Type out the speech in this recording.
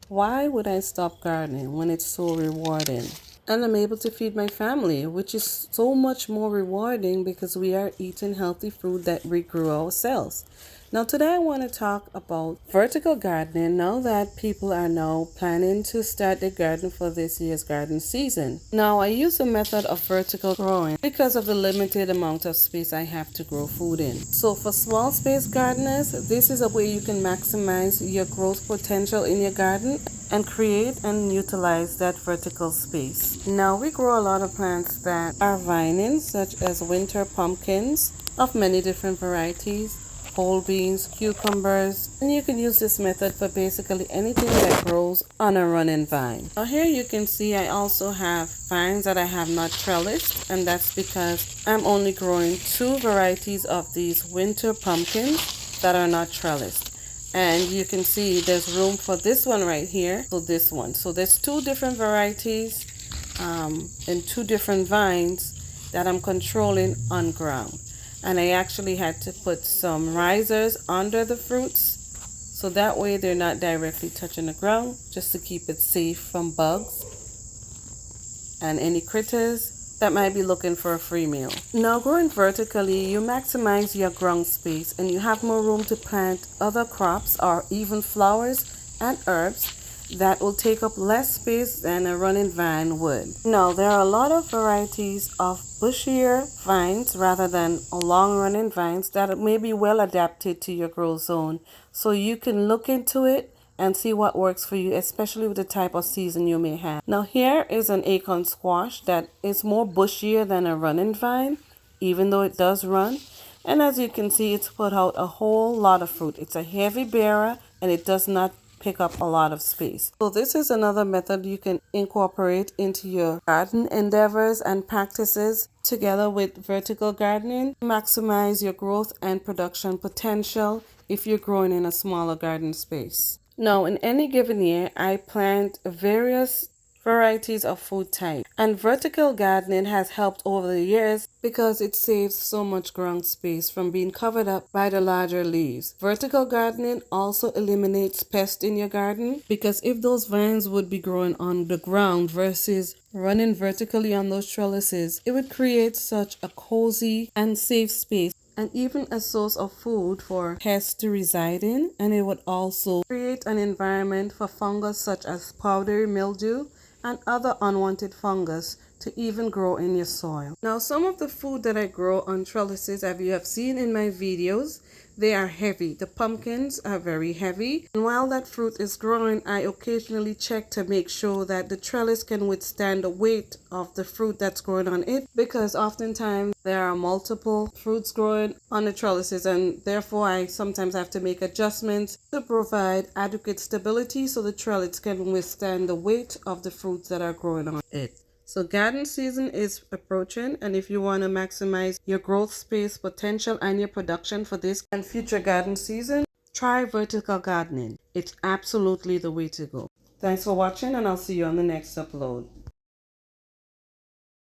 Why would I stop gardening when it's so rewarding? And I'm able to feed my family, which is so much more rewarding because we are eating healthy food that we grew ourselves. Now, today I want to talk about vertical gardening now that people are now planning to start their garden for this year's garden season. Now, I use the method of vertical growing because of the limited amount of space I have to grow food in. So, for small space gardeners, this is a way you can maximize your growth potential in your garden and create and utilize that vertical space. Now, we grow a lot of plants that are vining, such as winter pumpkins of many different varieties, whole beans, cucumbers, and you can use this method for basically anything that grows on a running vine. Now here you can see I also have vines that I have not trellised, and that's because I'm only growing two varieties of these winter pumpkins that are not trellised. And you can see there's room for this one right here, so this one. So there's two different varieties and two different vines that I'm controlling on ground. And I actually had to put some risers under the fruits so that way they're not directly touching the ground, just to keep it safe from bugs and any critters that might be looking for a free meal. Now, growing vertically, you maximize your ground space and you have more room to plant other crops or even flowers and herbs that will take up less space than a running vine would. Now, there are a lot of varieties of bushier vines rather than long running vines that may be well adapted to your grow zone. So you can look into it and see what works for you, especially with the type of season you may have. Now, here is an acorn squash that is more bushier than a running vine, even though it does run. And as you can see, it's put out a whole lot of fruit. It's a heavy bearer and it does not pick up a lot of space. So this is another method you can incorporate into your garden endeavors and practices together with vertical gardening to maximize your growth and production potential if you're growing in a smaller garden space. Now, in any given year, I plant various varieties of food type, and vertical gardening has helped over the years because it saves so much ground space from being covered up by the larger leaves. Vertical gardening also eliminates pests in your garden because if those vines would be growing on the ground versus running vertically on those trellises, it would create such a cozy and safe space and even a source of food for pests to reside in, and it would also create an environment for fungus such as powdery mildew and other unwanted fungus to even grow in your soil. Now, some of the food that I grow on trellises, as you have seen in my videos, they are heavy. The pumpkins are very heavy. And while that fruit is growing, I occasionally check to make sure that the trellis can withstand the weight of the fruit that's growing on it, because oftentimes there are multiple fruits growing on the trellises, and therefore I sometimes have to make adjustments to provide adequate stability so the trellis can withstand the weight of the fruits that are growing on it. So garden season is approaching, and if you want to maximize your growth space potential and your production for this and future garden season, try vertical gardening. It's absolutely the way to go. Thanks for watching, and I'll see you on the next upload.